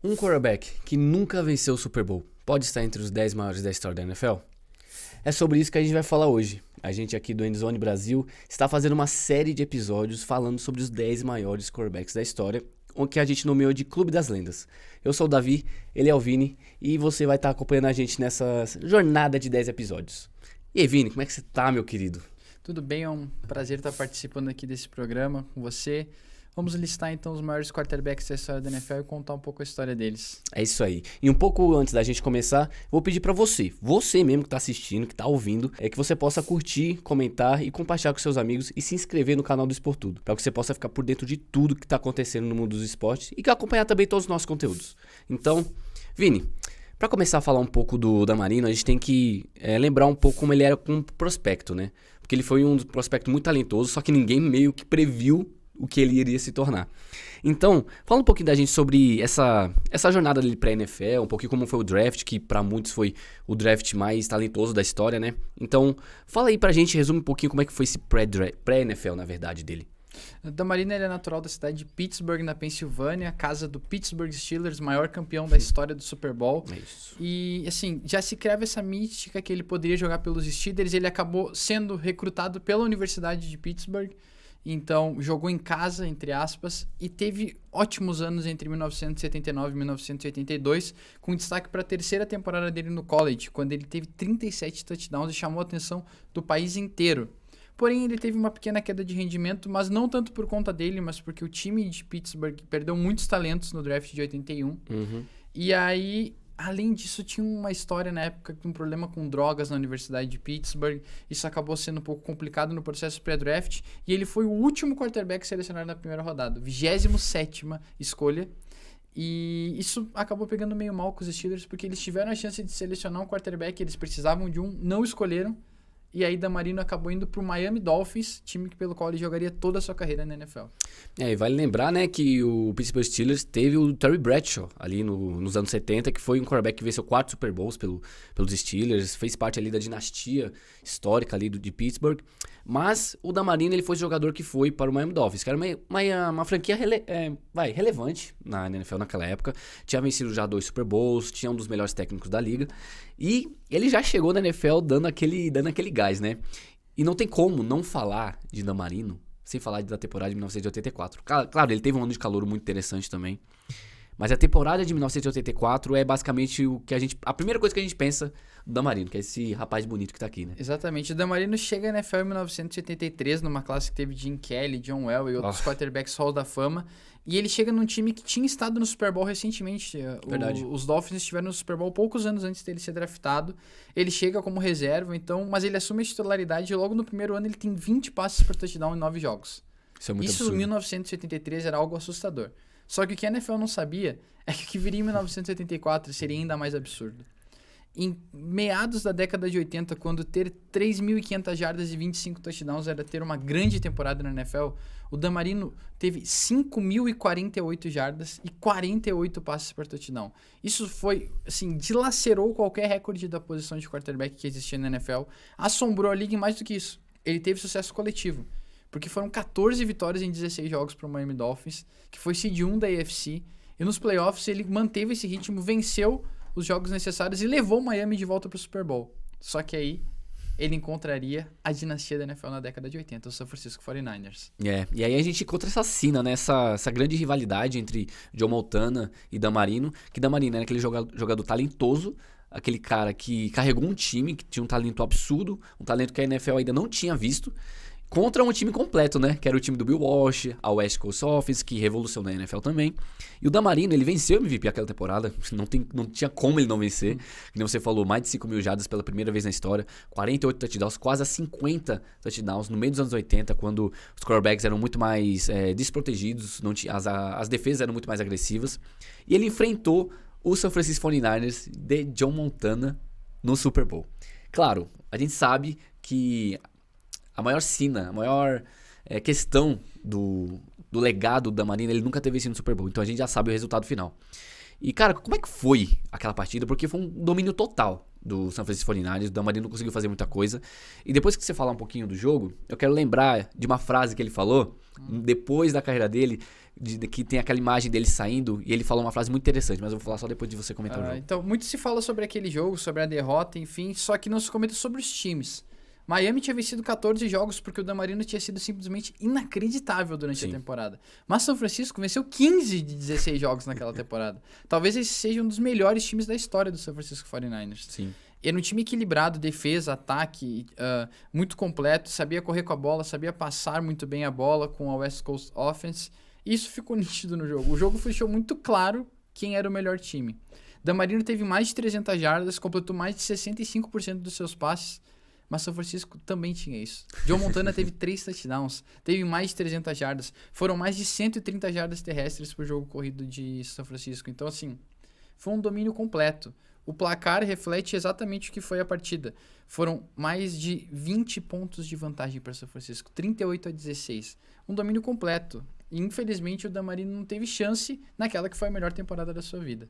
Um quarterback que nunca venceu o Super Bowl pode estar entre os 10 maiores da história da NFL? É sobre isso que a gente vai falar hoje. A gente aqui do Endzone Brasil está fazendo uma série de episódios falando sobre os 10 maiores quarterbacks da história, o que a gente nomeou de Clube das Lendas. Eu sou o Davi, ele é o Vini, e você vai estar acompanhando a gente nessa jornada de 10 episódios. E aí, Vini, como é que você tá, meu querido? Tudo bem, é um prazer estar participando aqui desse programa com você. Vamos listar então os maiores quarterbacks da história da NFL e contar um pouco a história deles. É isso aí. E um pouco antes da gente começar, vou pedir pra você mesmo que tá assistindo, que tá ouvindo, que você possa curtir, comentar e compartilhar com seus amigos e se inscrever no canal do Esportudo, para que você possa ficar por dentro de tudo que tá acontecendo no mundo dos esportes e que acompanhar também todos os nossos conteúdos. Então, Vini, para começar a falar um pouco do Damarino, a gente tem que lembrar um pouco como ele era como prospecto, né? Porque ele foi um prospecto muito talentoso, só que ninguém meio que previu o que ele iria se tornar. Então, fala um pouquinho da gente sobre essa jornada dele pra NFL, um pouquinho como foi o draft, que pra muitos foi o draft mais talentoso da história, né? Então, fala aí pra gente, resume um pouquinho como é que foi esse pré-NFL, na verdade, dele. Damarino ele é natural da cidade de Pittsburgh, na Pensilvânia, casa do Pittsburgh Steelers, maior campeão da história do Super Bowl. É isso. E, assim, já se criava essa mística que ele poderia jogar pelos Steelers. Ele acabou sendo recrutado pela Universidade de Pittsburgh. Então, jogou em casa, entre aspas, e teve ótimos anos entre 1979 e 1982, com destaque para a terceira temporada dele no college, quando ele teve 37 touchdowns e chamou a atenção do país inteiro. Porém, ele teve uma pequena queda de rendimento, mas não tanto por conta dele, mas porque o time de Pittsburgh perdeu muitos talentos no draft de 81. E aí, além disso, tinha uma história na época de um problema com drogas na Universidade de Pittsburgh. Isso acabou sendo um pouco complicado no processo pré-draft. E ele foi o último quarterback selecionado na primeira rodada, 27ª escolha. E isso acabou pegando meio mal com os Steelers, porque eles tiveram a chance de selecionar um quarterback, eles precisavam de um, não escolheram. E aí Damarino acabou indo pro Miami Dolphins, time pelo qual ele jogaria toda a sua carreira na NFL. E vale lembrar, né, que o Pittsburgh Steelers teve o Terry Bradshaw ali nos anos 70, que foi um quarterback que venceu 4 Super Bowls pelos Steelers, fez parte ali da dinastia histórica ali de Pittsburgh. Mas o Damarino, ele foi o jogador que foi para o Miami Dolphins, que era uma franquia relevante na NFL naquela época. Tinha vencido já 2 Super Bowls, tinha um dos melhores técnicos da liga. E ele já chegou na NFL dando aquele gás, né? E não tem como não falar de Damarino sem falar da temporada de 1984. Claro, ele teve um ano de calouro muito interessante também. Mas a temporada de 1984 é basicamente a primeira coisa que a gente pensa do Damarino, que é esse rapaz bonito que tá aqui, né? Exatamente. O Damarino chega na NFL em 1983, numa classe que teve Jim Kelly, John Elway e outros quarterbacks Hall da Fama. E ele chega num time que tinha estado no Super Bowl recentemente. Verdade. Os Dolphins estiveram no Super Bowl poucos anos antes dele ser draftado. Ele chega como reserva, mas ele assume a titularidade e logo no primeiro ano ele tem 20 passes por touchdown em 9 jogos. Isso é muito Isso absurdo. em 1983 era algo assustador. Só que o que a NFL não sabia é que o que viria em 1984 seria ainda mais absurdo. Em meados da década de 80, quando ter 3.500 jardas e 25 touchdowns era ter uma grande temporada na NFL, o Damarino teve 5.048 jardas e 48 passes por touchdown. Isso foi, assim, dilacerou qualquer recorde da posição de quarterback que existia na NFL, assombrou a liga e mais do que isso, ele teve sucesso coletivo. Porque foram 14 vitórias em 16 jogos para o Miami Dolphins, que foi seed 1 da AFC. E nos playoffs ele manteve esse ritmo, venceu os jogos necessários e levou o Miami de volta para o Super Bowl. Só que aí ele encontraria a dinastia da NFL na década de 80, o San Francisco 49ers. E aí a gente encontra essa cena, né? Essa grande rivalidade entre Joe Montana e Damarino. Que Damarino era aquele jogador talentoso, aquele cara que carregou um time, que tinha um talento absurdo, um talento que a NFL ainda não tinha visto, contra um time completo, né? Que era o time do Bill Walsh, a West Coast Offense, que revolucionou a NFL também. E o Damarino, ele venceu o MVP aquela temporada. Não tinha como ele não vencer. Como você falou, mais de 5.000 jardas pela primeira vez na história. 48 touchdowns, quase a 50 touchdowns no meio dos anos 80, quando os quarterbacks eram muito mais desprotegidos, as defesas eram muito mais agressivas. E ele enfrentou o San Francisco 49ers de Joe Montana no Super Bowl. Claro, a gente sabe que a maior questão do legado do Damarino, ele nunca teve vencido no Super Bowl. Então a gente já sabe o resultado final. E, cara, como é que foi aquela partida? Porque foi um domínio total do San Francisco 49ers. O Damarino não conseguiu fazer muita coisa. E depois que você falar um pouquinho do jogo, eu quero lembrar de uma frase que ele falou depois da carreira dele, que tem aquela imagem dele saindo, e ele falou uma frase muito interessante, mas eu vou falar só depois de você comentar o jogo. Então, muito se fala sobre aquele jogo, sobre a derrota, enfim, só que não se comenta sobre os times. Miami tinha vencido 14 jogos porque o Dan Marino tinha sido simplesmente inacreditável durante a temporada. Mas São Francisco venceu 15 de 16 jogos naquela temporada. Talvez esse seja um dos melhores times da história do San Francisco 49ers. Sim. Era um time equilibrado, defesa, ataque, muito completo, sabia correr com a bola, sabia passar muito bem a bola com a West Coast Offense. Isso ficou nítido no jogo. O jogo deixou muito claro quem era o melhor time. Dan Marino teve mais de 300 jardas, completou mais de 65% dos seus passes, mas São Francisco também tinha isso. Joe Montana teve 3 touchdowns, teve mais de 300 jardas, foram mais de 130 jardas terrestres por jogo corrido de São Francisco. Então, assim, foi um domínio completo. O placar reflete exatamente o que foi a partida. Foram mais de 20 pontos de vantagem para São Francisco, 38-16. Um domínio completo. E, infelizmente, o Dan Marino não teve chance naquela que foi a melhor temporada da sua vida.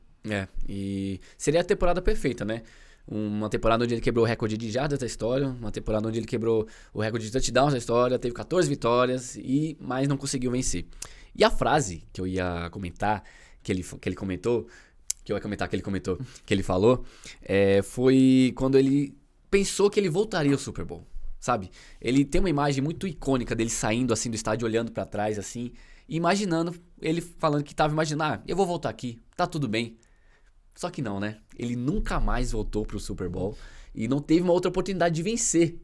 E seria a temporada perfeita, né? Uma temporada onde ele quebrou o recorde de jardas da história, uma temporada onde ele quebrou o recorde de touchdowns da história, teve 14 vitórias, mas não conseguiu vencer. E a frase que eu ia comentar, que ele comentou, que ele falou, foi quando ele pensou que ele voltaria ao Super Bowl, sabe? Ele tem uma imagem muito icônica dele saindo assim do estádio, olhando pra trás assim, e imaginando, ele falando que tava imaginando, eu vou voltar aqui, tá tudo bem. Só que não, né? Ele nunca mais voltou pro Super Bowl e não teve uma outra oportunidade de vencer.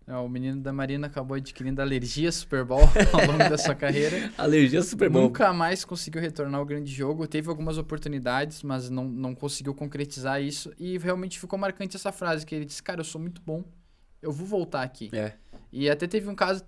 O menino da Marina acabou adquirindo alergia Super Bowl ao longo da sua carreira. Alergia Super Bowl. Nunca mais conseguiu retornar ao grande jogo. Teve algumas oportunidades, mas não conseguiu concretizar isso. E realmente ficou marcante essa frase, que ele disse, cara, eu sou muito bom, eu vou voltar aqui. E até tem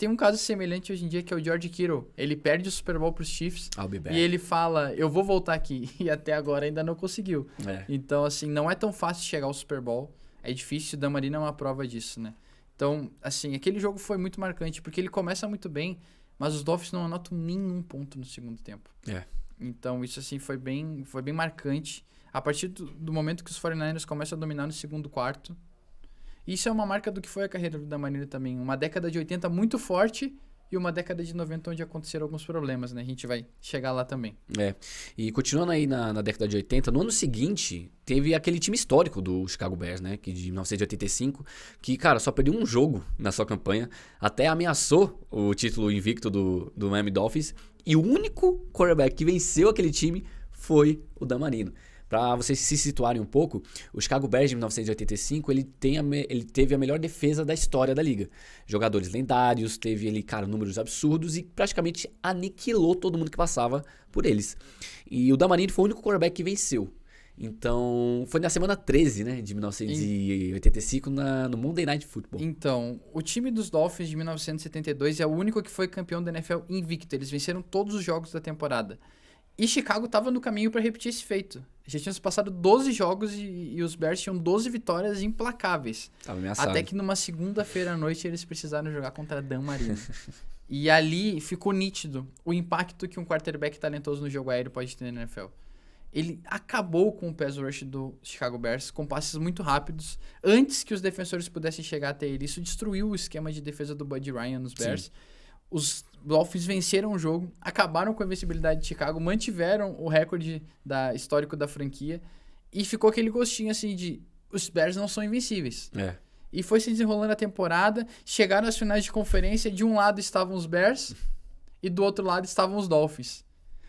um caso semelhante hoje em dia, que é o George Kittle. Ele perde o Super Bowl pros Chiefs e ele fala, eu vou voltar aqui. E até agora ainda não conseguiu. Então, assim, não é tão fácil chegar ao Super Bowl. É difícil, o Dan Marino é uma prova disso, né? Então, assim, aquele jogo foi muito marcante, porque ele começa muito bem, mas os Dolphins não anotam nenhum ponto no segundo tempo. Então, isso, assim, foi bem marcante. A partir do momento que os 49ers começam a dominar no segundo quarto, isso é uma marca do que foi a carreira do Dan Marino também. Uma década de 80 muito forte e uma década de 90 onde aconteceram alguns problemas, né? A gente vai chegar lá também. E continuando aí na década de 80, no ano seguinte, teve aquele time histórico do Chicago Bears, né? Que de 1985, que, cara, só perdeu um jogo na sua campanha, até ameaçou o título invicto do Miami Dolphins, e o único quarterback que venceu aquele time foi o Dan Marino. Para vocês se situarem um pouco, o Chicago Bears de 1985, ele teve a melhor defesa da história da liga. Jogadores lendários, teve ele, cara, números absurdos e praticamente aniquilou todo mundo que passava por eles. E o Dan Marino foi o único quarterback que venceu. Então, foi na semana 13, né, de 1985, no Monday Night Football. Então, o time dos Dolphins de 1972 é o único que foi campeão da NFL invicto. Eles venceram todos os jogos da temporada. E Chicago estava no caminho para repetir esse feito. Já tinham se passado 12 jogos e os Bears tinham 12 vitórias implacáveis. Tava ameaçado. Até que numa segunda-feira à noite eles precisaram jogar contra Dan Marino. E ali ficou nítido o impacto que um quarterback talentoso no jogo aéreo pode ter na NFL. Ele acabou com o pass rush do Chicago Bears com passes muito rápidos antes que os defensores pudessem chegar até ele. Isso destruiu o esquema de defesa do Buddy Ryan nos Bears. Sim. Os Dolphins venceram o jogo, acabaram com a invencibilidade de Chicago, mantiveram o recorde histórico da franquia e ficou aquele gostinho assim de os Bears não são invencíveis. E foi se desenrolando a temporada, chegaram às finais de conferência, de um lado estavam os Bears e do outro lado estavam os Dolphins.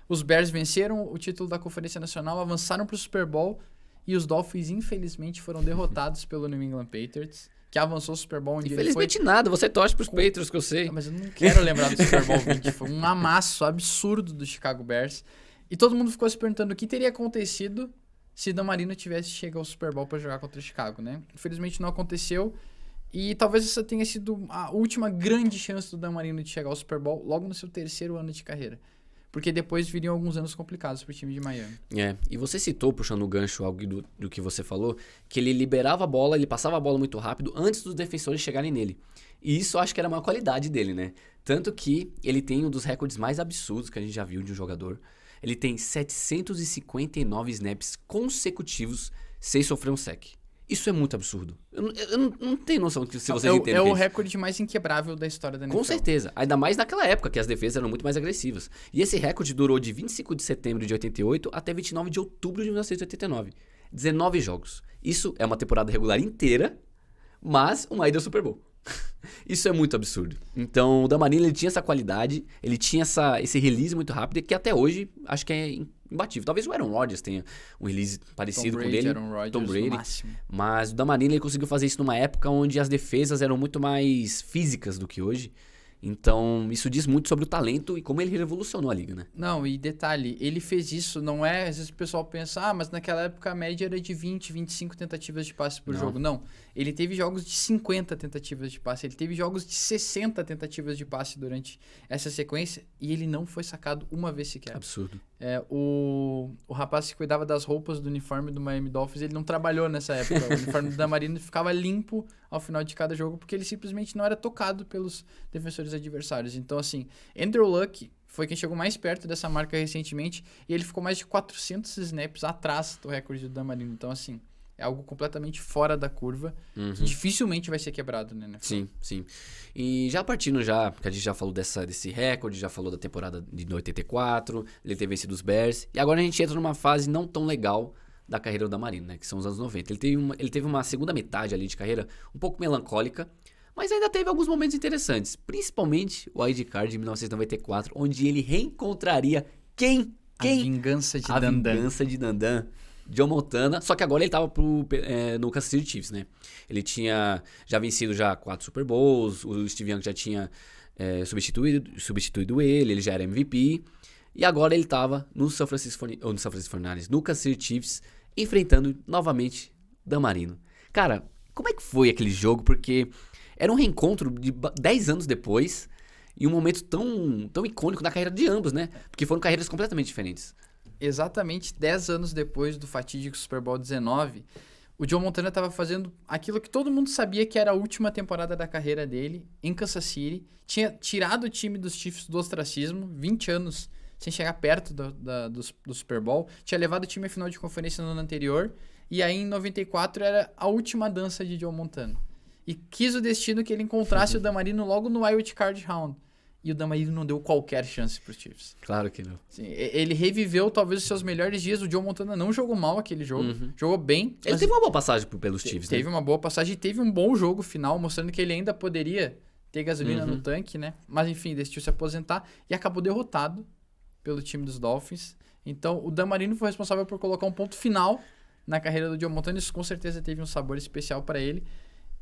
Os Bears venceram o título da Conferência Nacional, avançaram para o Super Bowl e os Dolphins infelizmente foram derrotados pelo New England Patriots, que avançou o Super Bowl. Infelizmente nada, você torce pros Patriots, que eu sei. Mas eu não quero lembrar do Super Bowl 20. Foi um amasso absurdo do Chicago Bears. E todo mundo ficou se perguntando o que teria acontecido se Dan Marino tivesse chegado ao Super Bowl para jogar contra o Chicago, né? Infelizmente não aconteceu. E talvez essa tenha sido a última grande chance do Dan Marino de chegar ao Super Bowl logo no seu 3º ano de carreira. Porque depois viriam alguns anos complicados pro time de Miami. E você citou, puxando o gancho, algo do que você falou, que ele liberava a bola, ele passava a bola muito rápido antes dos defensores chegarem nele. E isso eu acho que era uma qualidade dele, né? Tanto que ele tem um dos recordes mais absurdos que a gente já viu de um jogador. Ele tem 759 snaps consecutivos sem sofrer um sack. Isso é muito absurdo. Eu não tenho noção que se vocês entendem É o isso. recorde mais inquebrável da história da NFL. Com certeza. Ainda mais naquela época, que as defesas eram muito mais agressivas. E esse recorde durou de 25 de setembro de 88 até 29 de outubro de 1989. 19 jogos. Isso é uma temporada regular inteira, mas uma ida ao Super Bowl. Isso é muito absurdo. Então, o Damarino, ele tinha essa qualidade, ele tinha esse release muito rápido, que até hoje acho que é imbatível. Talvez o Aaron Rodgers tenha um release parecido com dele. Aaron Rodgers, Tom Brady. no máximo. Mas o Damarino, ele conseguiu fazer isso numa época onde as defesas eram muito mais físicas do que hoje. Então, isso diz muito sobre o talento e como ele revolucionou a liga, né? Não, e detalhe, ele fez isso, não é... Às vezes o pessoal pensa, mas naquela época a média era de 20, 25 tentativas de passe por jogo. Não, ele teve jogos de 50 tentativas de passe, ele teve jogos de 60 tentativas de passe durante essa sequência e ele não foi sacado uma vez sequer. Absurdo. O rapaz que cuidava das roupas do uniforme do Miami Dolphins, ele não trabalhou nessa época. O uniforme do Damarino ficava limpo ao final de cada jogo, porque ele simplesmente não era tocado pelos defensores adversários. Então, assim, Andrew Luck foi quem chegou mais perto dessa marca recentemente, e ele ficou mais de 400 snaps atrás do recorde do Damarino. Então, assim, é algo completamente fora da curva, que dificilmente vai ser quebrado, né? Sim, sim. E já partindo porque a gente já falou desse recorde, já falou da temporada de 84, ele ter vencido os Bears, e agora a gente entra numa fase não tão legal da carreira do Damarino, né? Que são os anos 90. Ele teve uma segunda metade ali de carreira um pouco melancólica, mas ainda teve alguns momentos interessantes, principalmente o Wild Card de 1994, onde ele reencontraria quem? A vingança de Dandan. A vingança de Dandan. Joe Montana, só que agora ele tava no Kansas City Chiefs, né? Ele tinha já vencido 4 Super Bowls, o Steve Young já tinha substituído ele já era MVP, e agora ele tava no San Francisco 49ers, no Kansas City Chiefs, enfrentando novamente Damarino. Cara, como é que foi aquele jogo? Porque era um reencontro de 10 anos depois, e um momento tão icônico na carreira de ambos, né? Porque foram carreiras completamente diferentes. Exatamente 10 anos depois do fatídico Super Bowl 19, o Joe Montana estava fazendo aquilo que todo mundo sabia que era a última temporada da carreira dele, em Kansas City. Tinha tirado o time dos Chiefs do ostracismo, 20 anos sem chegar perto do Super Bowl. Tinha levado o time à final de conferência no ano anterior. E aí, em 94, era a última dança de Joe Montana. E quis o destino que ele encontrasse o Damarino logo no Wild Card Round. E o Damarino não deu qualquer chance para os Chiefs. Claro que não. Sim, ele reviveu talvez os seus melhores dias. O Joe Montana não jogou mal aquele jogo. Jogou bem. Ele teve uma boa passagem pelos Chiefs, Teve uma boa passagem e teve um bom jogo final, mostrando que ele ainda poderia ter gasolina no tanque, né? Mas enfim, decidiu se aposentar e acabou derrotado pelo time dos Dolphins. Então, o Damarino foi responsável por colocar um ponto final na carreira do Joe Montana. Isso com certeza teve um sabor especial para ele.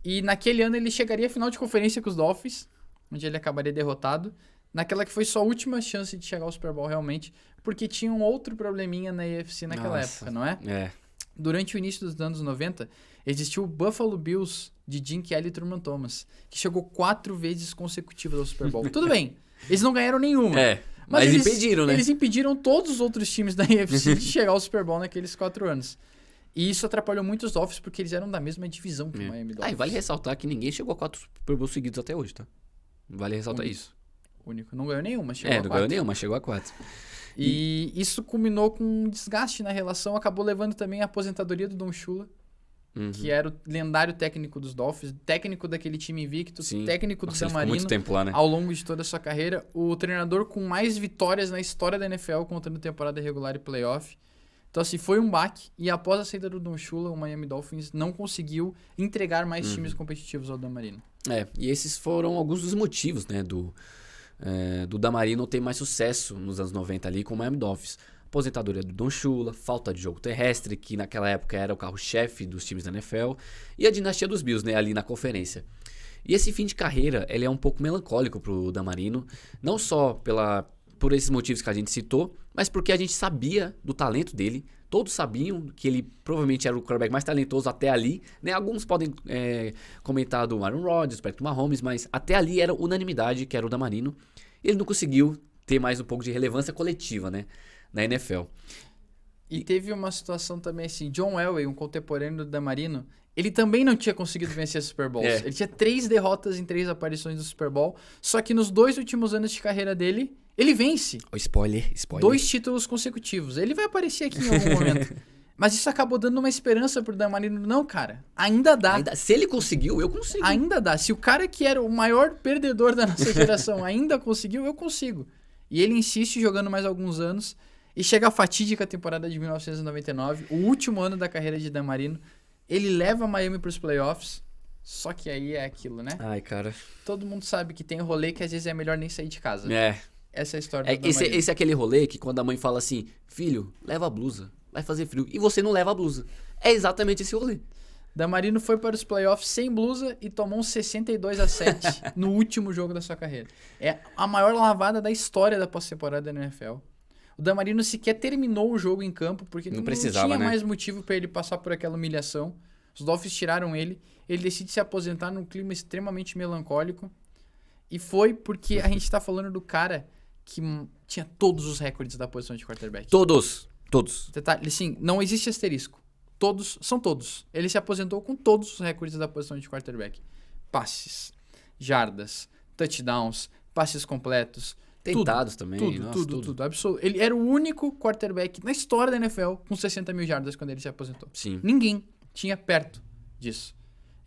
E naquele ano ele chegaria à final de conferência com os Dolphins, onde ele acabaria derrotado, naquela que foi sua última chance de chegar ao Super Bowl realmente, porque tinha um outro probleminha na AFC naquela época, não é? É. Durante o início dos anos 90, existiu o Buffalo Bills de Jim Kelly e Truman Thomas, que chegou 4 vezes consecutivas ao Super Bowl. Tudo bem, eles não ganharam nenhuma. Mas eles impediram, né? Eles impediram todos os outros times da AFC de chegar ao Super Bowl naqueles 4 anos. E isso atrapalhou muito os Dolphins, porque eles eram da mesma divisão que o Miami Dolphins. E vale ressaltar que ninguém chegou a 4 Super Bowls seguidos até hoje, tá? Vale ressaltar isso. Único. Não ganhou nenhuma, chegou a 4. Não ganhou nenhuma, chegou a 4. E isso culminou com um desgaste na relação, acabou levando também a aposentadoria do Don Shula, que era o lendário técnico dos Dolphins, técnico daquele time invicto, técnico do Damarino, muito tempo lá, né? ao longo de toda a sua carreira, o treinador com mais vitórias na história da NFL, contando temporada regular e playoff. Então, assim, foi um baque, e após a saída do Don Shula, o Miami Dolphins não conseguiu entregar mais times competitivos ao Damarino. E esses foram alguns dos motivos, né, do Damarino ter mais sucesso nos anos 90 ali com o Miami Dolphins. Aposentadoria do Don Shula, falta de jogo terrestre, que naquela época era o carro-chefe dos times da NFL, e a dinastia dos Bills, né, ali na conferência. E esse fim de carreira, ele é um pouco melancólico pro Damarino, não só por esses motivos que a gente citou, mas porque a gente sabia do talento dele. Todos sabiam que ele provavelmente era o quarterback mais talentoso até ali, né? Alguns podem comentar do Aaron Rodgers, do Mahomes, mas até ali era unanimidade que era o Damarino. Ele não conseguiu ter mais um pouco de relevância coletiva, né, na NFL. E teve uma situação também assim, John Elway, um contemporâneo do Damarino, ele também não tinha conseguido vencer Super Bowls. Ele tinha 3 derrotas em 3 aparições do Super Bowl, só que nos 2 últimos anos de carreira dele, ele vence. Spoiler. 2 títulos consecutivos. Ele vai aparecer aqui em algum momento. Mas isso acabou dando uma esperança pro Dan Marino. Não, cara, ainda dá. Se ele conseguiu, eu consigo. Ainda dá. Se o cara que era o maior perdedor da nossa geração ainda conseguiu, eu consigo. E ele insiste jogando mais alguns anos. E chega a fatídica temporada de 1999, o último ano da carreira de Dan Marino. Ele leva Miami pros playoffs. Só que aí é aquilo, né? Ai, cara. Todo mundo sabe que tem rolê que às vezes é melhor nem sair de casa. É. Essa é a história do Dan Esse Marino. é aquele rolê que quando a mãe fala assim, filho, leva a blusa, vai fazer frio. E você não leva a blusa. É exatamente esse rolê. Dan Marino foi para os playoffs sem blusa e tomou um 62-7 no último jogo da sua carreira. É a maior lavada da história da pós-temporada da NFL. O Dan Marino sequer terminou o jogo em campo porque Não não precisava, tinha né? mais motivo para ele passar por aquela humilhação. Os Dolphins tiraram ele. Ele decide se aposentar num clima extremamente melancólico. E foi porque a gente tá falando do cara que tinha todos os recordes da posição de quarterback. Todos. Detalhe, assim, não existe asterisco. São todos. Ele se aposentou com todos os recordes da posição de quarterback. Passes, jardas, touchdowns, passes completos. Tentados também. Tudo. Absoluto. Ele era o único quarterback na história da NFL com 60 mil jardas quando ele se aposentou. Sim. Ninguém tinha perto disso.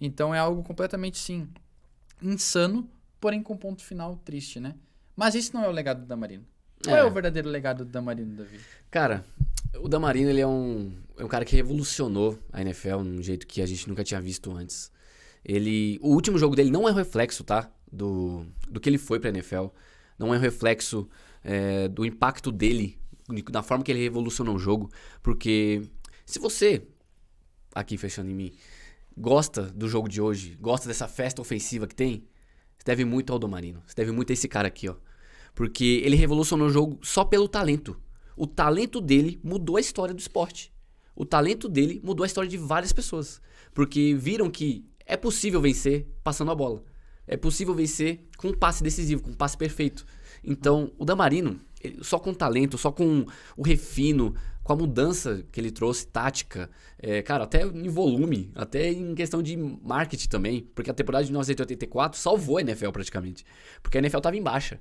Então é algo completamente, sim, insano, porém com ponto final triste, né? Mas esse não é o legado do Dan Marino. Qual é o verdadeiro legado do Dan Marino, Davi? Cara, o Dan Marino, ele é um cara que revolucionou a NFL de um jeito que a gente nunca tinha visto antes. O último jogo dele não é um reflexo, tá? Do que ele foi pra NFL. Não é um reflexo do impacto dele, da forma que ele revolucionou o jogo. Porque se você, aqui fechando em mim, gosta do jogo de hoje, gosta dessa festa ofensiva que tem, você deve muito ao Dan Marino. Você deve muito a esse cara aqui, ó. Porque ele revolucionou o jogo só pelo talento. O talento dele mudou a história do esporte. O talento dele mudou a história de várias pessoas. Porque viram que é possível vencer passando a bola. É possível vencer com um passe decisivo, com um passe perfeito. Então, o Dan Marino, só com talento, só com o refino, com a mudança que ele trouxe, tática, cara, até em volume, até em questão de marketing também. Porque a temporada de 1984 salvou a NFL praticamente. Porque a NFL estava em baixa.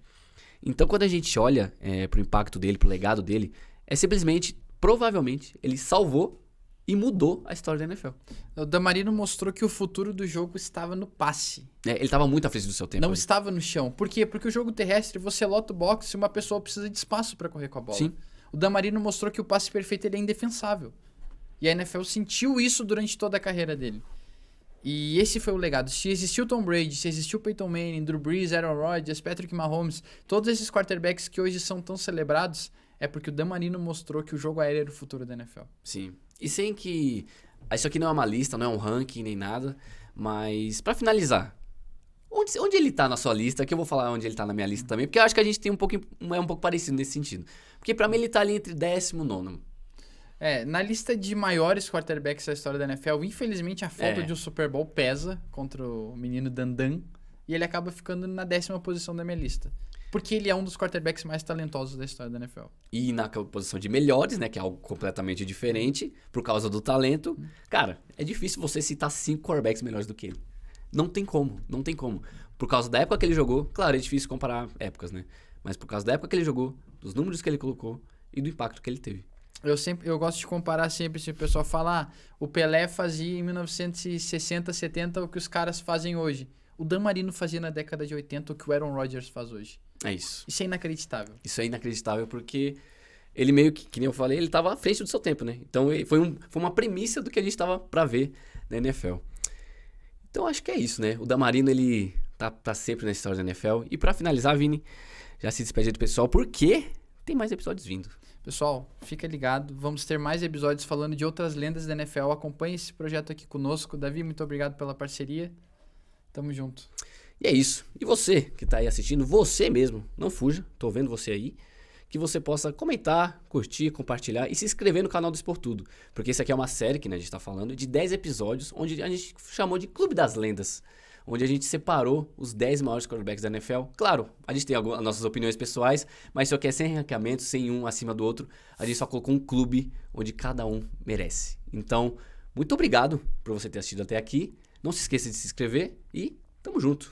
Então, quando a gente olha pro impacto dele, pro legado dele, é simplesmente, provavelmente, ele salvou e mudou a história da NFL. O Dan Marino mostrou que o futuro do jogo estava no passe. Ele estava muito à frente do seu tempo. Não ali. estava no chão. Por quê? Porque o jogo terrestre, você lota o box e uma pessoa precisa de espaço para correr com a bola. Sim. O Dan Marino mostrou que o passe perfeito ele é indefensável. E a NFL sentiu isso durante toda a carreira dele. E esse foi o legado. Se existiu Tom Brady, se existiu Peyton Manning, Drew Brees, Aaron Rodgers, Patrick Mahomes, todos esses quarterbacks que hoje são tão celebrados, é porque o Dan Marino mostrou que o jogo aéreo era o futuro da NFL. Sim. E sem que... Isso aqui não é uma lista, não é um ranking nem nada, mas pra finalizar, onde ele tá na sua lista, que eu vou falar onde ele tá na minha lista também, porque eu acho que a gente tem um pouco parecido nesse sentido. Porque pra mim ele tá ali entre 19º. Na lista de maiores quarterbacks da história da NFL, infelizmente a falta de um Super Bowl pesa contra o menino Dandan, e ele acaba ficando na 10ª posição da minha lista. Porque ele é um dos quarterbacks mais talentosos da história da NFL. E na posição de melhores, né, que é algo completamente diferente, por causa do talento. Cara, é difícil você citar 5 quarterbacks melhores do que ele. Não tem como. Por causa da época que ele jogou, claro, é difícil comparar épocas, né? Mas por causa da época que ele jogou, dos números que ele colocou e do impacto que ele teve. Eu gosto de comparar sempre, se o pessoal falar, o Pelé fazia em 1960, 70 o que os caras fazem hoje. O Dan Marino fazia na década de 80 o que o Aaron Rodgers faz hoje. É isso. Isso é inacreditável. Isso é inacreditável porque ele meio que nem eu falei, ele tava à frente do seu tempo, né? Então foi uma premissa do que a gente tava pra ver na NFL. Então acho que é isso, né? O Dan Marino, ele tá sempre na história da NFL. E pra finalizar, Vini, já se despede do pessoal, porque tem mais episódios vindo. Pessoal, fica ligado. Vamos ter mais episódios falando de outras lendas da NFL. Acompanhe esse projeto aqui conosco. Davi, muito obrigado pela parceria. Tamo junto. E é isso. E você que tá aí assistindo, você mesmo, não fuja, tô vendo você aí, que você possa comentar, curtir, compartilhar e se inscrever no canal do Esportudo. Porque isso aqui é uma série que, né, a gente tá falando de 10 episódios, onde a gente chamou de Clube das Lendas, onde a gente separou os 10 maiores quarterbacks da NFL. Claro, a gente tem as nossas opiniões pessoais, mas isso aqui é sem ranqueamento, sem um acima do outro. A gente só colocou um clube onde cada um merece. Então, muito obrigado por você ter assistido até aqui. Não se esqueça de se inscrever e tamo junto.